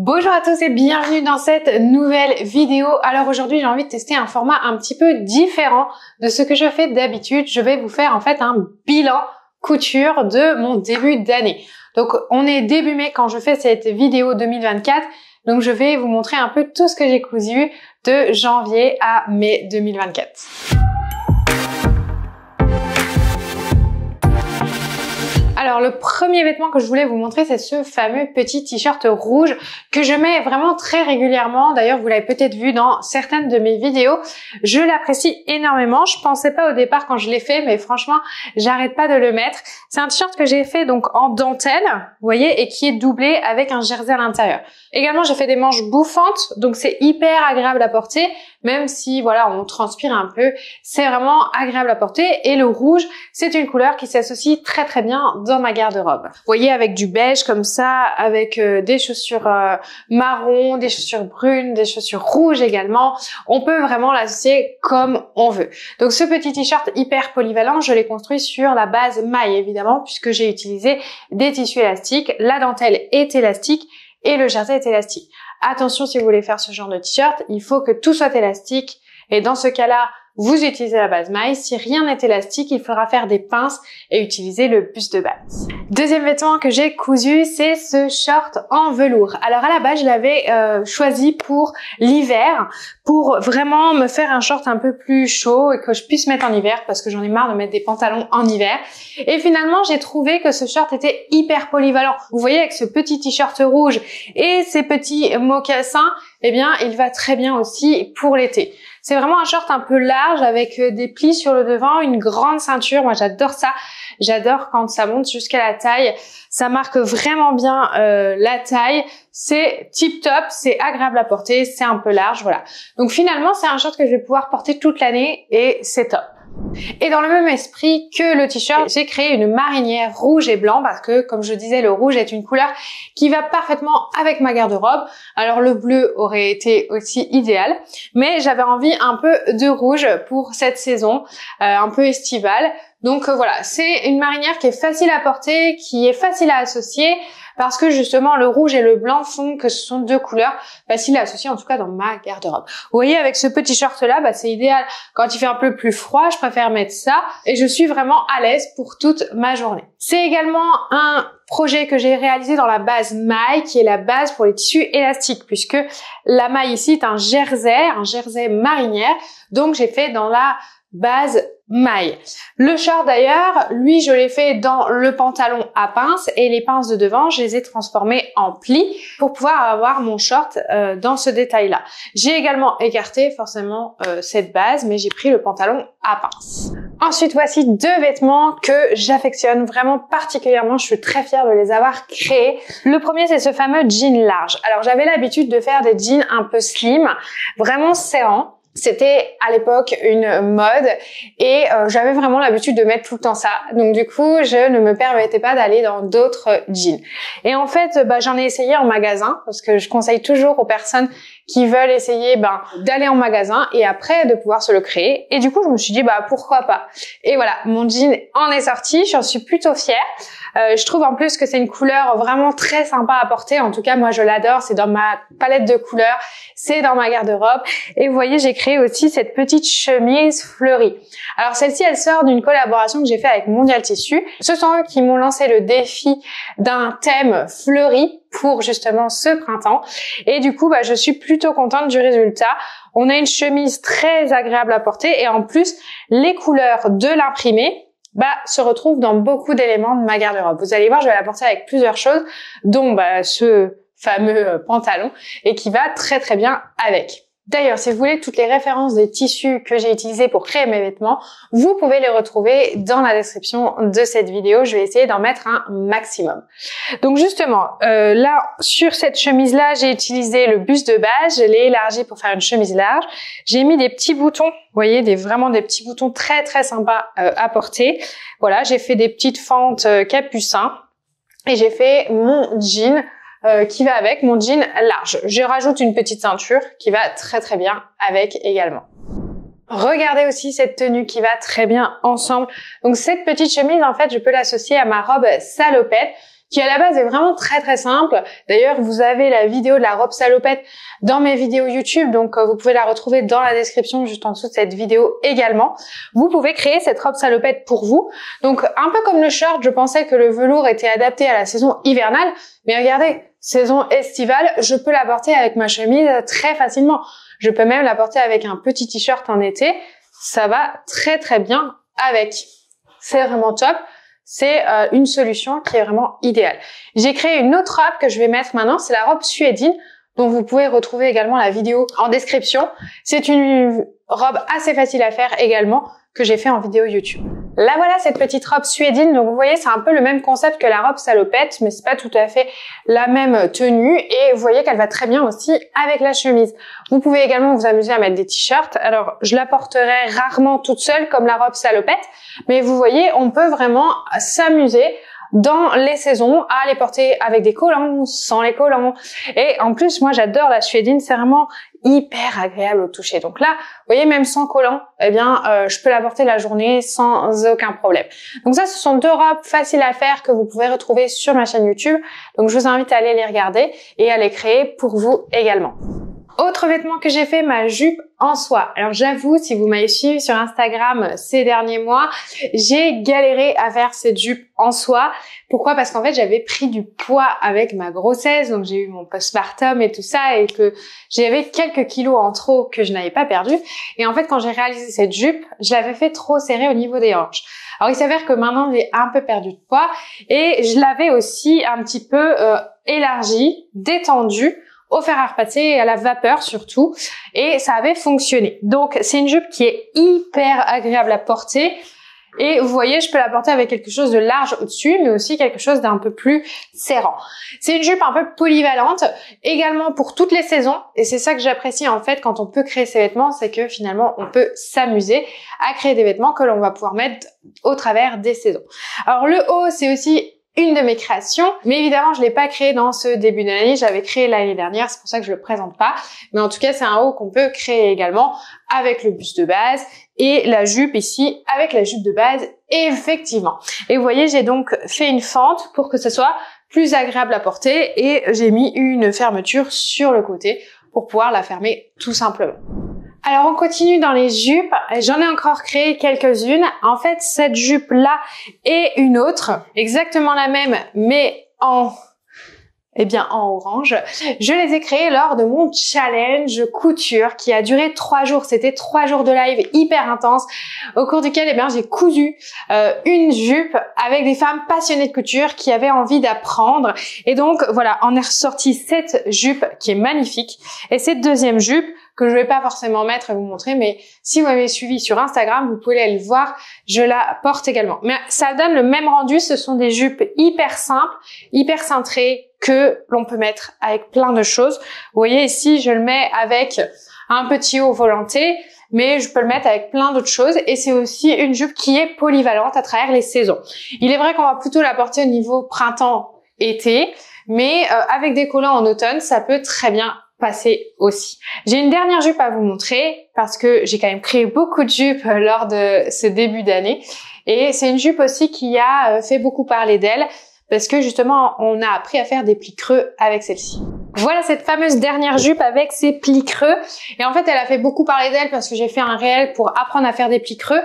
Bonjour à tous et bienvenue dans cette nouvelle vidéo. Alors aujourd'hui j'ai envie de tester un format un petit peu différent de ce que je fais d'habitude. Je vais vous faire en fait un bilan couture de mon début d'année. Donc on est début mai quand je fais cette vidéo 2024. Donc je vais vous montrer un peu tout ce que j'ai cousu de janvier à mai 2024. Alors le premier vêtement que je voulais vous montrer, c'est ce fameux petit t-shirt rouge que je mets vraiment très régulièrement. D'ailleurs, vous l'avez peut-être vu dans certaines de mes vidéos. Je l'apprécie énormément. Je pensais pas au départ quand je l'ai fait, mais franchement, j'arrête pas de le mettre. C'est un t-shirt que j'ai fait donc en dentelle, vous voyez, et qui est doublé avec un jersey à l'intérieur. Également, j'ai fait des manches bouffantes, donc c'est hyper agréable à porter, même si voilà, on transpire un peu. C'est vraiment agréable à porter. Et le rouge, c'est une couleur qui s'associe très très bien dans ma garde-robe. Vous voyez, avec du beige comme ça, avec des chaussures marron, des chaussures brunes, des chaussures rouges également. On peut vraiment l'associer comme on veut. Donc ce petit t-shirt hyper polyvalent, je l'ai construit sur la base maille évidemment, puisque j'ai utilisé des tissus élastiques. La dentelle est élastique et le jersey est élastique. Attention, si vous voulez faire ce genre de t-shirt, il faut que tout soit élastique. Et dans ce cas-là, vous utilisez la base maille. Si rien n'est élastique, il faudra faire des pinces et utiliser le buste de base. Deuxième vêtement que j'ai cousu, c'est ce short en velours. Alors à la base, je l'avais choisi pour l'hiver, pour vraiment me faire un short un peu plus chaud et que je puisse mettre en hiver parce que j'en ai marre de mettre des pantalons en hiver. Et finalement, j'ai trouvé que ce short était hyper polyvalent. Vous voyez, avec ce petit t-shirt rouge et ces petits mocassins, eh bien, il va très bien aussi pour l'été. C'est vraiment un short un peu large avec des plis sur le devant, une grande ceinture. Moi, j'adore ça. J'adore quand ça monte jusqu'à la taille. Ça marque vraiment bien la taille. C'est tip top, c'est agréable à porter, c'est un peu large, voilà. Donc finalement, c'est un short que je vais pouvoir porter toute l'année et c'est top. Et dans le même esprit que le t-shirt, j'ai créé une marinière rouge et blanc parce que, comme je disais, le rouge est une couleur qui va parfaitement avec ma garde-robe. Alors le bleu aurait été aussi idéal, mais j'avais envie un peu de rouge pour cette saison, un peu estivale. Donc voilà, c'est une marinière qui est facile à porter, qui est facile à associer parce que justement le rouge et le blanc font que ce sont deux couleurs faciles à associer, en tout cas dans ma garde-robe. Vous voyez, avec ce petit short là, c'est idéal quand il fait un peu plus froid, je préfère mettre ça et je suis vraiment à l'aise pour toute ma journée. C'est également un projet que j'ai réalisé dans la base maille qui est la base pour les tissus élastiques puisque la maille ici est un jersey marinière, donc j'ai fait dans la base maille. Le short d'ailleurs, lui je l'ai fait dans le pantalon à pinces et les pinces de devant, je les ai transformées en plis pour pouvoir avoir mon short dans ce détail-là. J'ai également écarté forcément cette base, mais j'ai pris le pantalon à pinces. Ensuite, voici deux vêtements que j'affectionne vraiment particulièrement. Je suis très fière de les avoir créés. Le premier, c'est ce fameux jean large. Alors, j'avais l'habitude de faire des jeans un peu slim, vraiment serrants. C'était à l'époque une mode et j'avais vraiment l'habitude de mettre tout le temps ça. Donc du coup, je ne me permettais pas d'aller dans d'autres jeans. Et en fait, j'en ai essayé en magasin parce que je conseille toujours aux personnes qui veulent essayer d'aller en magasin et après de pouvoir se le créer. Et du coup, je me suis dit pourquoi pas. Et voilà, mon jean en est sorti, j'en suis plutôt fière. Je trouve en plus que c'est une couleur vraiment très sympa à porter. En tout cas, moi je l'adore, c'est dans ma palette de couleurs, c'est dans ma garde-robe. Et vous voyez, j'ai créé aussi cette petite chemise fleurie. Alors celle-ci, elle sort d'une collaboration que j'ai fait avec Mondial Tissu. Ce sont eux qui m'ont lancé le défi d'un thème fleuri pour justement ce printemps. Et du coup, je suis plutôt contente du résultat. On a une chemise très agréable à porter et en plus, les couleurs de l'imprimé se retrouvent dans beaucoup d'éléments de ma garde-robe. Vous allez voir, je vais la porter avec plusieurs choses, dont ce fameux pantalon et qui va très très bien avec. D'ailleurs, si vous voulez toutes les références des tissus que j'ai utilisés pour créer mes vêtements, vous pouvez les retrouver dans la description de cette vidéo. Je vais essayer d'en mettre un maximum. Donc justement, là, sur cette chemise-là, j'ai utilisé le buste de base. Je l'ai élargi pour faire une chemise large. J'ai mis des petits boutons, vous voyez, vraiment des petits boutons très très sympas à porter. Voilà, j'ai fait des petites fentes capucin et j'ai fait mon jean qui va avec, mon jean large. Je rajoute une petite ceinture qui va très très bien avec également. Regardez aussi cette tenue qui va très bien ensemble. Donc cette petite chemise, en fait, je peux l'associer à ma robe salopette qui à la base est vraiment très simple. D'ailleurs, vous avez la vidéo de la robe salopette dans mes vidéos YouTube, donc vous pouvez la retrouver dans la description juste en dessous de cette vidéo également. Vous pouvez créer cette robe salopette pour vous. Donc un peu comme le short, je pensais que le velours était adapté à la saison hivernale, mais regardez, saison estivale, je peux la porter avec ma chemise très facilement. Je peux même la porter avec un petit t-shirt en été. Ça va très bien avec. C'est vraiment top. C'est une solution qui est vraiment idéale. J'ai créé une autre robe que je vais mettre maintenant. C'est la robe suédine, dont vous pouvez retrouver également la vidéo en description. C'est une robe assez facile à faire également, que j'ai fait en vidéo YouTube. Là voilà cette petite robe suédine. Donc vous voyez, c'est un peu le même concept que la robe salopette, mais c'est pas tout à fait la même tenue. Et vous voyez qu'elle va très bien aussi avec la chemise. Vous pouvez également vous amuser à mettre des t-shirts. Alors je la porterai rarement toute seule comme la robe salopette, mais vous voyez, on peut vraiment s'amuser dans les saisons à les porter avec des collants, sans les collants. Et en plus, moi j'adore la suédine, c'est vraiment hyper agréable au toucher. Donc là, vous voyez, même sans collant, eh bien, je peux la porter la journée sans aucun problème. Donc ça, ce sont deux robes faciles à faire que vous pouvez retrouver sur ma chaîne YouTube. Donc je vous invite à aller les regarder et à les créer pour vous également. Autre vêtement que j'ai fait, ma jupe en soie. Alors j'avoue, si vous m'avez suivi sur Instagram ces derniers mois, j'ai galéré à faire cette jupe en soie. Pourquoi? Parce qu'en fait, j'avais pris du poids avec ma grossesse, donc j'ai eu mon postpartum et tout ça, et que j'avais quelques kilos en trop que je n'avais pas perdu. Et en fait, quand j'ai réalisé cette jupe, je l'avais fait trop serrée au niveau des hanches. Alors il s'avère que maintenant, j'ai un peu perdu de poids et je l'avais aussi un petit peu élargie, détendue, au fer à repasser et à la vapeur surtout, et ça avait fonctionné. Donc c'est une jupe qui est hyper agréable à porter, et vous voyez, je peux la porter avec quelque chose de large au-dessus, mais aussi quelque chose d'un peu plus serrant. C'est une jupe un peu polyvalente, également pour toutes les saisons, et c'est ça que j'apprécie en fait quand on peut créer ces vêtements, c'est que finalement on peut s'amuser à créer des vêtements que l'on va pouvoir mettre au travers des saisons. Alors le haut, c'est aussi une de mes créations, mais évidemment je l'ai pas créé dans ce début d'année, j'avais créé l'année dernière, c'est pour ça que je le présente pas, mais en tout cas c'est un haut qu'on peut créer également avec le buste de base et la jupe ici avec la jupe de base effectivement. Et vous voyez, j'ai donc fait une fente pour que ce soit plus agréable à porter et j'ai mis une fermeture sur le côté pour pouvoir la fermer tout simplement. Alors on continue dans les jupes, j'en ai encore créé quelques-unes. En fait, cette jupe-là et une autre, exactement la même, mais en orange. Je les ai créées lors de mon challenge couture qui a duré 3 jours. C'était 3 jours de live hyper intense au cours duquel j'ai cousu une jupe avec des femmes passionnées de couture qui avaient envie d'apprendre. Et donc voilà, en est ressorti cette jupe qui est magnifique et cette deuxième jupe que je vais pas forcément mettre et vous montrer, mais si vous m'avez suivi sur Instagram, vous pouvez aller le voir, je la porte également. Mais ça donne le même rendu, ce sont des jupes hyper simples, hyper cintrées, que l'on peut mettre avec plein de choses. Vous voyez ici, je le mets avec un petit haut volanté, mais je peux le mettre avec plein d'autres choses et c'est aussi une jupe qui est polyvalente à travers les saisons. Il est vrai qu'on va plutôt la porter au niveau printemps-été, mais avec des collants en automne, ça peut très bien passer aussi. J'ai une dernière jupe à vous montrer parce que j'ai quand même créé beaucoup de jupes lors de ce début d'année et c'est une jupe aussi qui a fait beaucoup parler d'elle parce que justement on a appris à faire des plis creux avec celle-ci. Voilà cette fameuse dernière jupe avec ses plis creux et en fait elle a fait beaucoup parler d'elle parce que j'ai fait un réel pour apprendre à faire des plis creux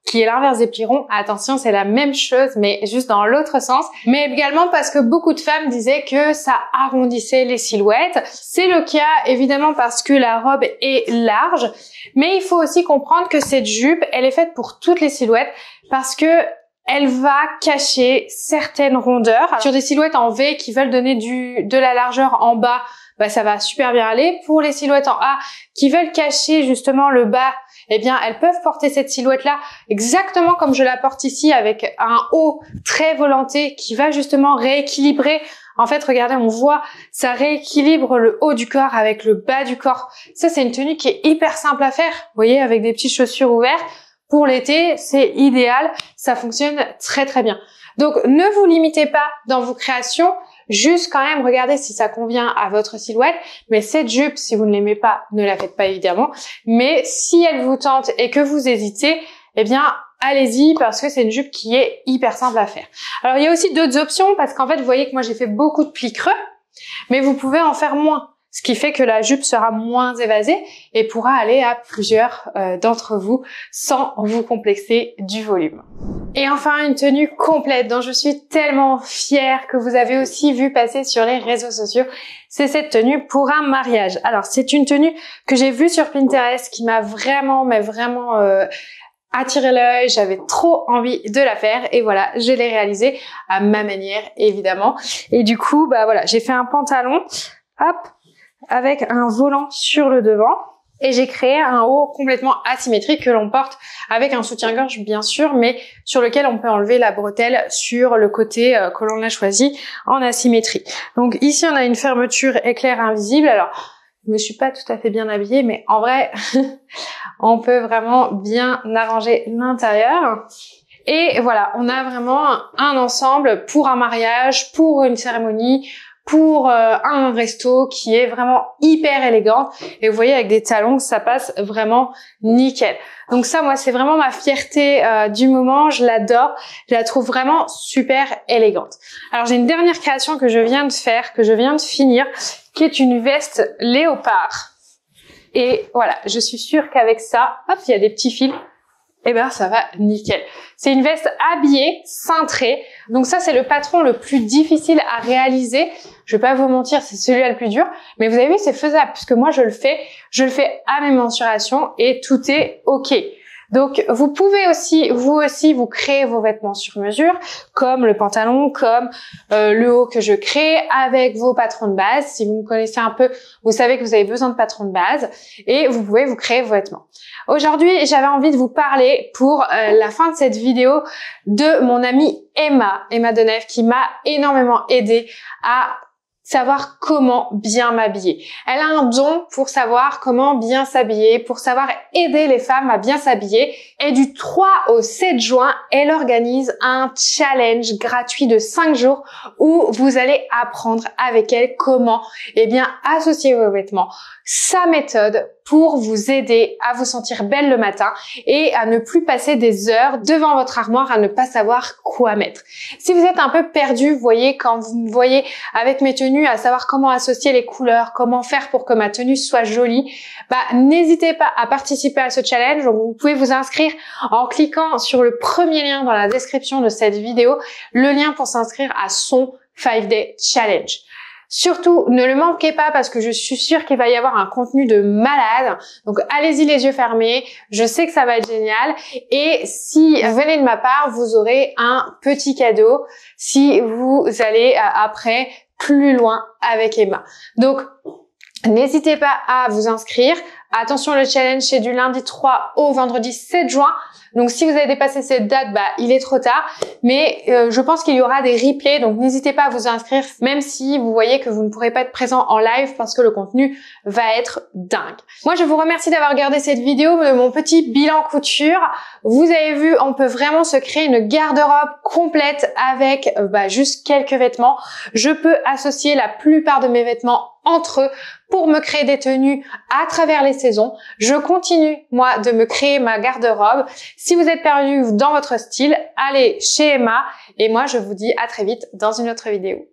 qui est l'inverse des plis ronds. Attention, c'est la même chose, mais juste dans l'autre sens. Mais également parce que beaucoup de femmes disaient que ça arrondissait les silhouettes. C'est le cas, évidemment, parce que la robe est large. Mais il faut aussi comprendre que cette jupe, elle est faite pour toutes les silhouettes parce que elle va cacher certaines rondeurs. Sur des silhouettes en V qui veulent donner de la largeur en bas, ça va super bien aller. Pour les silhouettes en A qui veulent cacher justement le bas, eh bien, elles peuvent porter cette silhouette-là exactement comme je la porte ici avec un haut très volanté qui va justement rééquilibrer. En fait, regardez, on voit, ça rééquilibre le haut du corps avec le bas du corps. Ça, c'est une tenue qui est hyper simple à faire. Vous voyez, avec des petites chaussures ouvertes. Pour l'été, c'est idéal. Ça fonctionne très, très bien. Donc, ne vous limitez pas dans vos créations. Juste quand même, regardez si ça convient à votre silhouette. Mais cette jupe, si vous ne l'aimez pas, ne la faites pas évidemment. Mais si elle vous tente et que vous hésitez, eh bien, allez-y parce que c'est une jupe qui est hyper simple à faire. Alors il y a aussi d'autres options parce qu'en fait vous voyez que moi j'ai fait beaucoup de plis creux, mais vous pouvez en faire moins. Ce qui fait que la jupe sera moins évasée et pourra aller à plusieurs d'entre vous sans vous complexer du volume. Et enfin, une tenue complète dont je suis tellement fière que vous avez aussi vu passer sur les réseaux sociaux, c'est cette tenue pour un mariage. Alors, c'est une tenue que j'ai vue sur Pinterest qui m'a vraiment, attiré l'œil, j'avais trop envie de la faire et voilà, je l'ai réalisée à ma manière évidemment. Et du coup, bah voilà, j'ai fait un pantalon, hop, avec un volant sur le devant et j'ai créé un haut complètement asymétrique que l'on porte avec un soutien-gorge bien sûr, mais sur lequel on peut enlever la bretelle sur le côté que l'on a choisi en asymétrie. Donc ici on a une fermeture éclair invisible. Alors je me suis pas tout à fait bien habillée, mais en vrai on peut vraiment bien arranger l'intérieur. Et voilà, on a vraiment un ensemble pour un mariage, pour une cérémonie, pour un resto qui est vraiment hyper élégant. Et vous voyez avec des talons, ça passe vraiment nickel. Donc ça, moi, c'est vraiment ma fierté du moment. Je l'adore. Je la trouve vraiment super élégante. Alors, j'ai une dernière création que je viens de faire, que je viens de finir, qui est une veste léopard. Et voilà, je suis sûre qu'avec ça, hop, il y a des petits fils. Eh ben, ça va nickel. C'est une veste habillée, cintrée. Donc ça, c'est le patron le plus difficile à réaliser. Je vais pas vous mentir, c'est celui-là le plus dur. Mais vous avez vu, c'est faisable puisque moi, je le fais à mes mensurations et tout est OK. Donc, vous pouvez aussi, vous créer vos vêtements sur mesure, comme le pantalon, comme le haut que je crée, avec vos patrons de base. Si vous me connaissez un peu, vous savez que vous avez besoin de patrons de base et vous pouvez vous créer vos vêtements. Aujourd'hui, j'avais envie de vous parler pour la fin de cette vidéo de mon amie Emma Denève, qui m'a énormément aidée à savoir comment bien m'habiller. Elle a un don pour savoir comment bien s'habiller, pour savoir aider les femmes à bien s'habiller. Et du 3 au 7 juin, elle organise un challenge gratuit de 5 jours où vous allez apprendre avec elle comment, associer vos vêtements, sa méthode pour vous aider à vous sentir belle le matin et à ne plus passer des heures devant votre armoire à ne pas savoir quoi mettre. Si vous êtes un peu perdu, vous voyez, quand vous me voyez avec mes tenues, à savoir comment associer les couleurs, comment faire pour que ma tenue soit jolie, n'hésitez pas à participer à ce challenge. Donc, vous pouvez vous inscrire en cliquant sur le premier lien dans la description de cette vidéo, le lien pour s'inscrire à son 5-day challenge. Surtout, ne le manquez pas parce que je suis sûre qu'il va y avoir un contenu de malade. Donc, allez-y les yeux fermés. Je sais que ça va être génial. Et si vous venez de ma part, vous aurez un petit cadeau si vous allez après plus loin avec Emma. Donc, n'hésitez pas à vous inscrire. Attention, le challenge, c'est du lundi 3 au vendredi 7 juin. Donc, si vous avez dépassé cette date, il est trop tard. Mais je pense qu'il y aura des replays. Donc, n'hésitez pas à vous inscrire, même si vous voyez que vous ne pourrez pas être présent en live parce que le contenu va être dingue. Moi, je vous remercie d'avoir regardé cette vidéo de mon petit bilan couture. Vous avez vu, on peut vraiment se créer une garde-robe complète avec juste quelques vêtements. Je peux associer la plupart de mes vêtements entre eux pour me créer des tenues à travers les saisons. Je continue, moi, de me créer ma garde-robe. Si vous êtes perdu dans votre style, allez chez Emma et moi, je vous dis à très vite dans une autre vidéo.